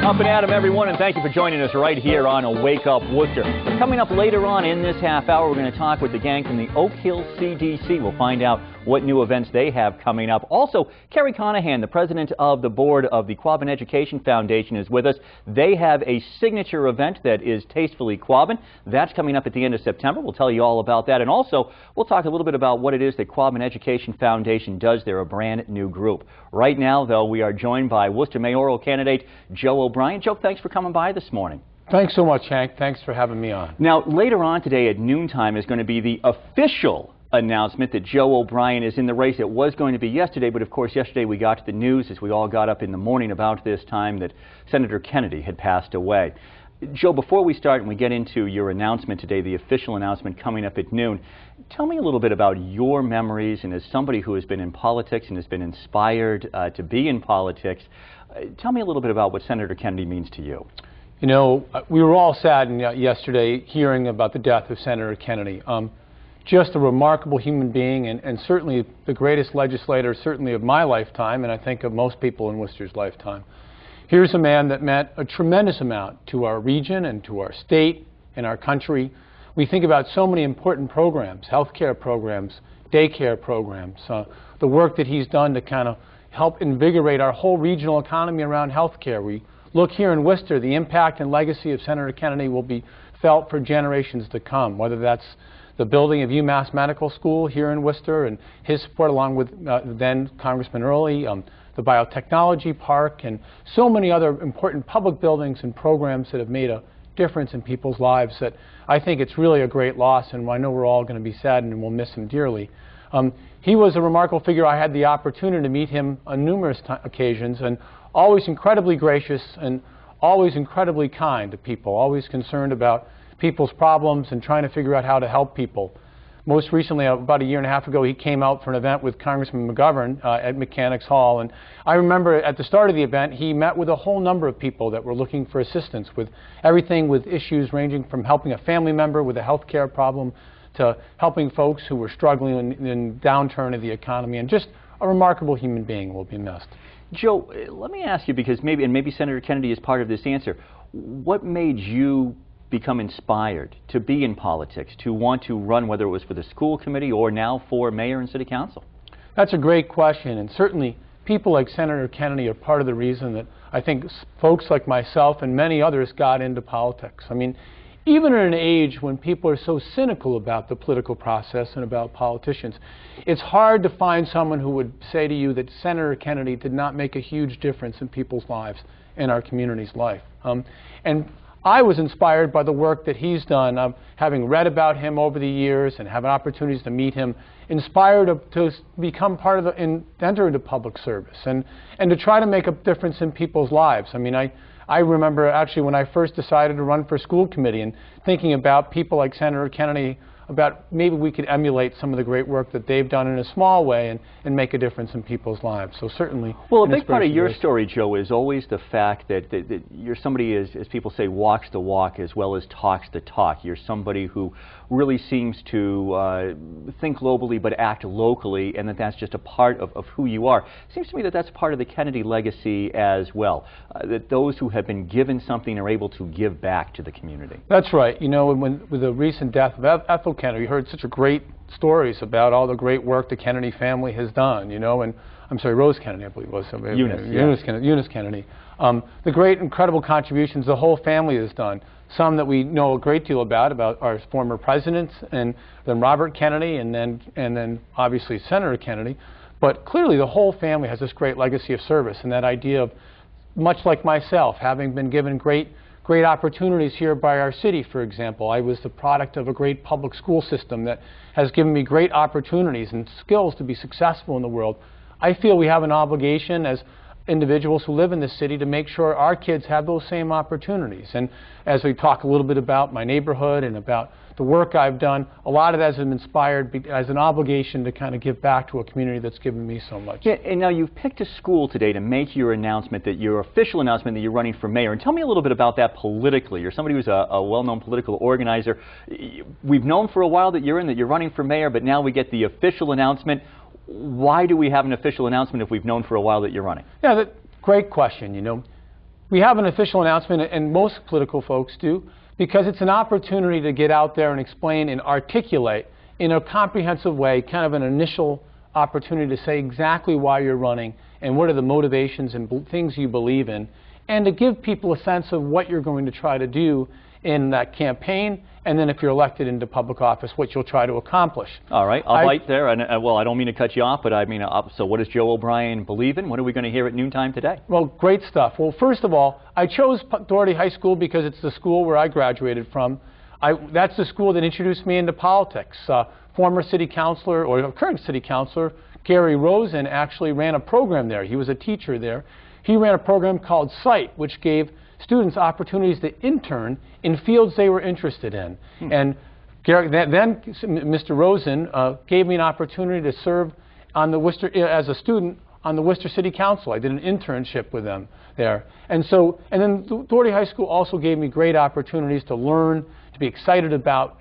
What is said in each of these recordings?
Up and at 'em, everyone, and thank you for joining us right here on a Wake Up Worcester. Coming up later on in this half hour, we're going to talk with the gang from the Oak Hill CDC. We'll find out what new events they have coming up. Also, Kerry Conahan, the president of the board of the Quabbin Education Foundation, is with us. They have a signature event that is Tastefully Quabbin. That's coming up at the end of September. We'll tell you all about that. And also, we'll talk a little bit about what it is that Quabbin Education Foundation does. They're a brand new group. Right now, though, we are joined by Worcester mayoral candidate Joe O'Brien. Joe, thanks for coming by this morning. Thanks so much, Hank. Thanks for having me on. Now, later on today at noontime is going to be the official announcement that Joe O'Brien is in the race. It was going to be yesterday, but of course yesterday we got to the news as we all got up in the morning about this time that Senator Kennedy had passed away. Joe, before we start and we get into your announcement today, the official announcement coming up at noon, tell me a little bit about your memories, and as somebody who has been in politics and has been inspired to be in politics, tell me a little bit about what Senator Kennedy means to you. You know, we were all saddened yesterday hearing about the death of Senator Kennedy. Just a remarkable human being, and certainly the greatest legislator, certainly of my lifetime, and I think of most people in Worcester's lifetime. Here's a man that meant a tremendous amount to our region and to our state and our country. We think about so many important programs, healthcare programs, daycare programs, the work that he's done to kind of help invigorate our whole regional economy around healthcare. We look here in Worcester, the impact and legacy of Senator Kennedy will be felt for generations to come, whether that's the building of UMass Medical School here in Worcester and his support along with then Congressman Early, the Biotechnology Park, and so many other important public buildings and programs that have made a difference in people's lives that I think it's really a great loss, and I know we're all going to be saddened and we'll miss him dearly. He was a remarkable figure. I had the opportunity to meet him on numerous occasions, and always incredibly gracious and always incredibly kind to people, always concerned about people's problems and trying to figure out how to help people. Most recently, about a year and a half ago, he came out for an event with Congressman McGovern at Mechanics Hall, and I remember at the start of the event he met with a whole number of people that were looking for assistance with everything, with issues ranging from helping a family member with a health care problem to helping folks who were struggling in downturn of the economy, and just a remarkable human being will be missed. Joe, let me ask you, because maybe Senator Kennedy is part of this answer, what made you become inspired to be in politics, to want to run, whether it was for the school committee or now for mayor and city council? That's a great question, and certainly people like Senator Kennedy are part of the reason that I think folks like myself and many others got into politics. I mean, even in an age when people are so cynical about the political process and about politicians, it's hard to find someone who would say to you that Senator Kennedy did not make a huge difference in people's lives, in our community's life. And I was inspired by the work that he's done, having read about him over the years and having opportunities to meet him, inspired to become part of and enter into public service and to try to make a difference in people's lives. I mean, I remember actually when I first decided to run for school committee and thinking about people like Senator Kennedy, about maybe we could emulate some of the great work that they've done in a small way and make a difference in people's lives. So certainly. Well, a big part of your story, Joe, is always the fact that you're somebody, as people say, walks the walk as well as talks the talk. You're somebody who really seems to think globally but act locally, and that's just a part of who you are. It seems to me that that's part of the Kennedy legacy as well, that those who have been given something are able to give back to the community. That's right. You know, with the recent death of Ethel Kennedy, we heard such great stories about all the great work the Kennedy family has done, you know, and I'm sorry, Rose Kennedy, I believe it was. Eunice Kennedy. The great, incredible contributions the whole family has done. Some that we know a great deal about our former presidents, and then Robert Kennedy, and then obviously Senator Kennedy. But clearly the whole family has this great legacy of service, and that idea of, much like myself, having been given great opportunities here by our city, for example. I was the product of a great public school system that has given me great opportunities and skills to be successful in the world. I feel we have an obligation as individuals who live in this city to make sure our kids have those same opportunities. And as we talk a little bit about my neighborhood and about the work I've done, a lot of that has been inspired as an obligation to kind of give back to a community that's given me so much. Yeah, and now you've picked a school today to make your announcement, your official announcement that you're running for mayor. And tell me a little bit about that politically. You're somebody who's a well-known political organizer. We've known for a while that you're running for mayor, but now we get the official announcement. Why do we have an official announcement if we've known for a while that you're running? Yeah, great question. You know, we have an official announcement, and most political folks do, because it's an opportunity to get out there and explain and articulate in a comprehensive way, kind of an initial opportunity to say exactly why you're running and what are the motivations and things you believe in, and to give people a sense of what you're going to try to do in that campaign, and then if you're elected into public office, what you'll try to accomplish. All right, I'll bite there. And well, I don't mean to cut you off, but I mean, so what does Joe O'Brien believe in? What are we going to hear at noontime today? Well, great stuff. Well, first of all, I chose Doherty High School because it's the school where I graduated from. That's the school that introduced me into politics. Former city councilor, or current city councilor, Gary Rosen actually ran a program there. He was a teacher there. He ran a program called SITE, which gave students opportunities to intern in fields they were interested in. And then Mr. Rosen gave me an opportunity to serve on the Worcester, as a student on the Worcester City Council. I did an internship with them there. And then Doherty High School also gave me great opportunities to learn, to be excited about,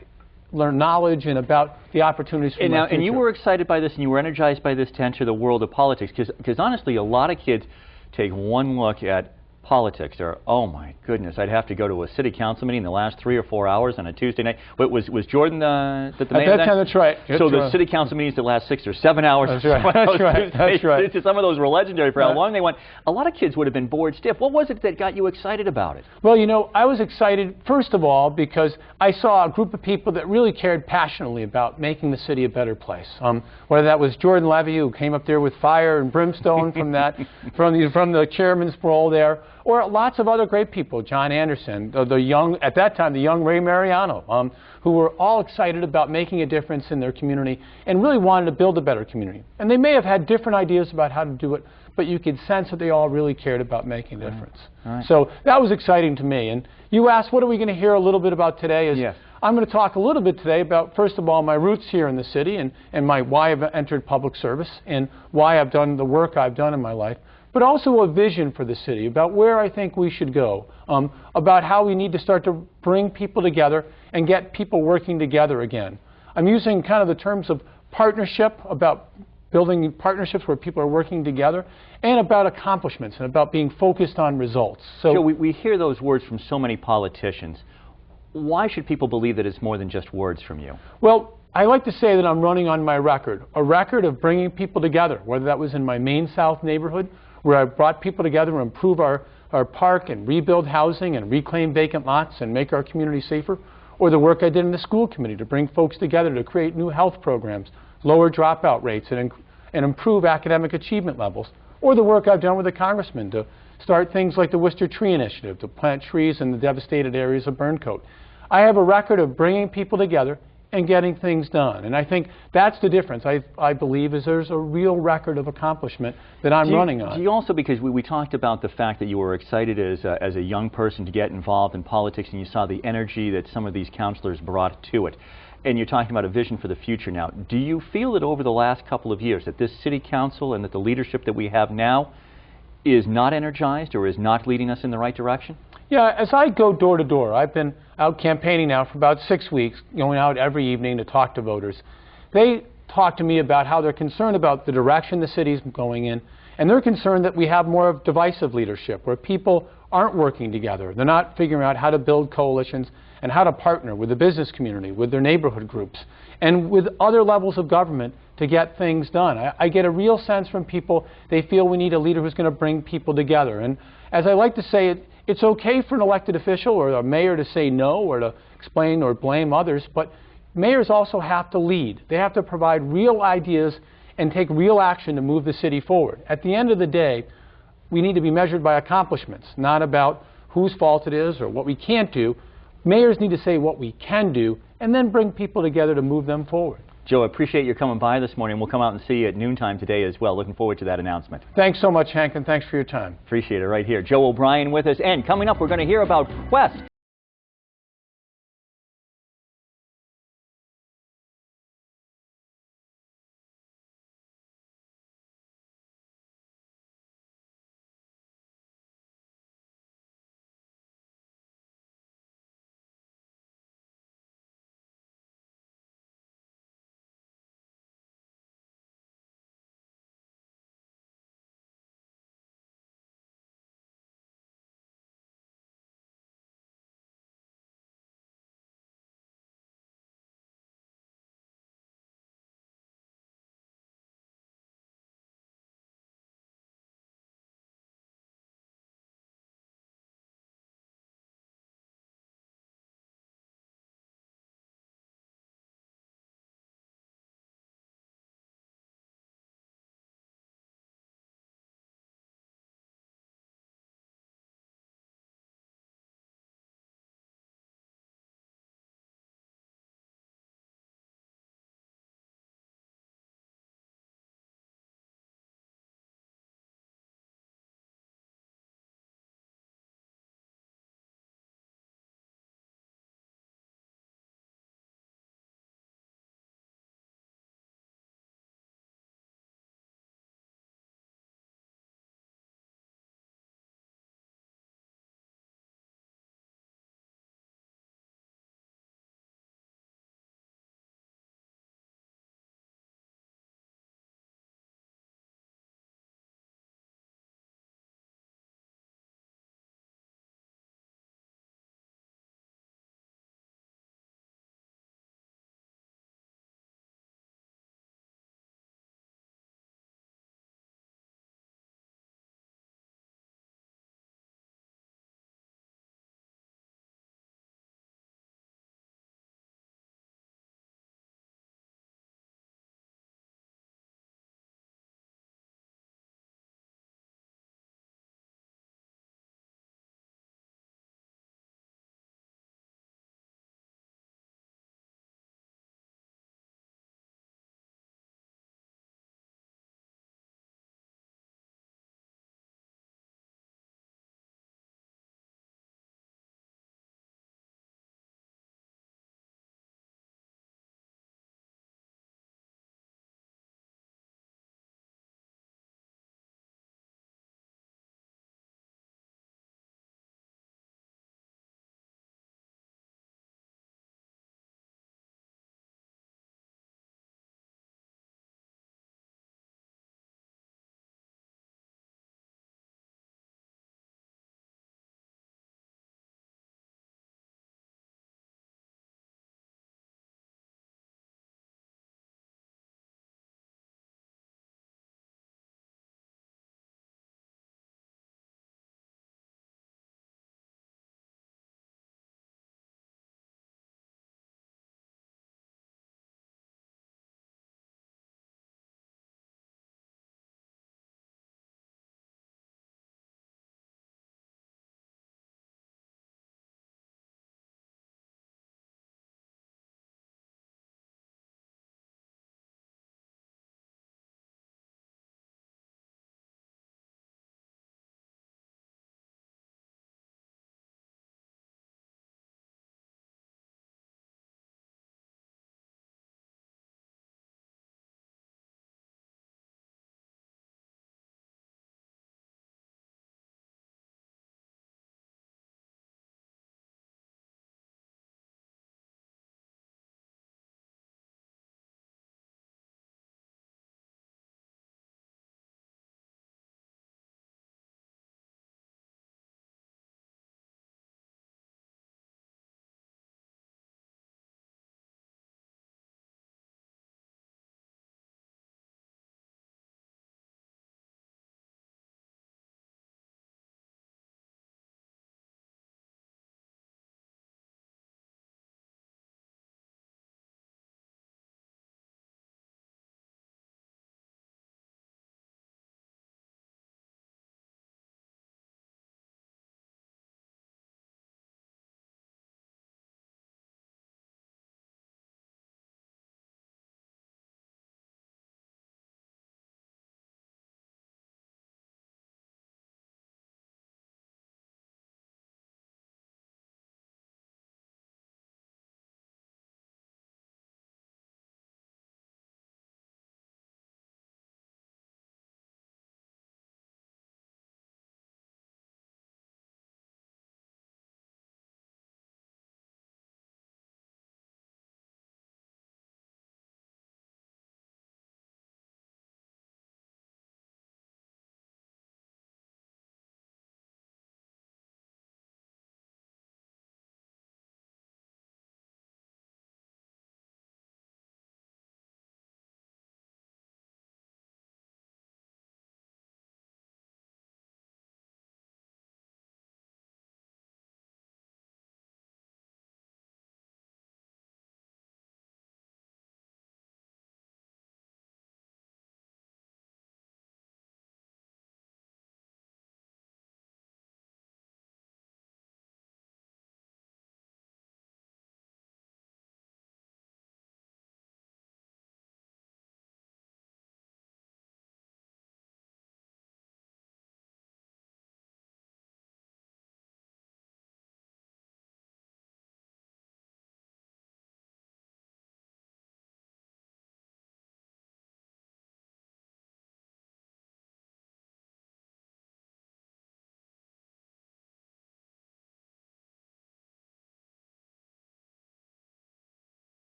learn knowledge and about the opportunities for my future. And you were excited by this and you were energized by this to enter the world of politics, because honestly, a lot of kids take one look at politics. They're, oh my goodness, I'd have to go to a city council meeting the last 3 or 4 hours on a Tuesday night. Wait, was Jordan the mayor? At that time, that's right. So the city council meetings that last 6 or 7 hours. That's right. That's right. That's right. Some of those were legendary for how long they went. A lot of kids would have been bored stiff. What was it that got you excited about it? Well, you know, I was excited, first of all, because I saw a group of people that really cared passionately about making the city a better place. Whether that was Jordan Levy, who came up there with fire and brimstone from from the chairman's role there, or lots of other great people, John Anderson, at that time, the young Ray Mariano, who were all excited about making a difference in their community and really wanted to build a better community. And they may have had different ideas about how to do it, but you could sense that they all really cared about making a difference. Right. So that was exciting to me. And you asked, what are we going to hear a little bit about today? Yes. I'm going to talk a little bit today about, first of all, my roots here in the city and why I've entered public service and why I've done the work I've done in my life, but also a vision for the city about where I think we should go, about how we need to start to bring people together and get people working together again. I'm using kind of the terms of partnership, about building partnerships where people are working together, and about accomplishments and about being focused on results. So Joe, we hear those words from so many politicians. Why should people believe that it's more than just words from you? Well, I like to say that I'm running on my record, a record of bringing people together, whether that was in my Main South neighborhood, where I brought people together to improve our park and rebuild housing and reclaim vacant lots and make our community safer, or the work I did in the school committee to bring folks together to create new health programs, lower dropout rates, and improve academic achievement levels, or the work I've done with the congressman to start things like the Worcester Tree Initiative to plant trees in the devastated areas of Burncoat. I have a record of bringing people together and getting things done. And I think that's the difference, I believe, is there's a real record of accomplishment that I'm running on. Do you also, because we talked about the fact that you were excited as a young person to get involved in politics, and you saw the energy that some of these councilors brought to it, and you're talking about a vision for the future now. Do you feel that over the last couple of years that this city council and that the leadership that we have now is not energized or is not leading us in the right direction? Yeah, as I go door to door, I've been out campaigning now for about 6 weeks, going out every evening to talk to voters. They talk to me about how they're concerned about the direction the city's going in, and they're concerned that we have more of divisive leadership, where people aren't working together. They're not figuring out how to build coalitions and how to partner with the business community, with their neighborhood groups, and with other levels of government to get things done. I get a real sense from people, they feel we need a leader who's going to bring people together. And as I like to say, it's okay for an elected official or a mayor to say no or to explain or blame others, but mayors also have to lead. They have to provide real ideas and take real action to move the city forward. At the end of the day, we need to be measured by accomplishments, not about whose fault it is or what we can't do. Mayors need to say what we can do and then bring people together to move them forward. Joe, I appreciate your coming by this morning. We'll come out and see you at noontime today as well. Looking forward to that announcement. Thanks so much, Hank, and thanks for your time. Appreciate it right here. Joe O'Brien with us. And coming up, we're going to hear about Quest.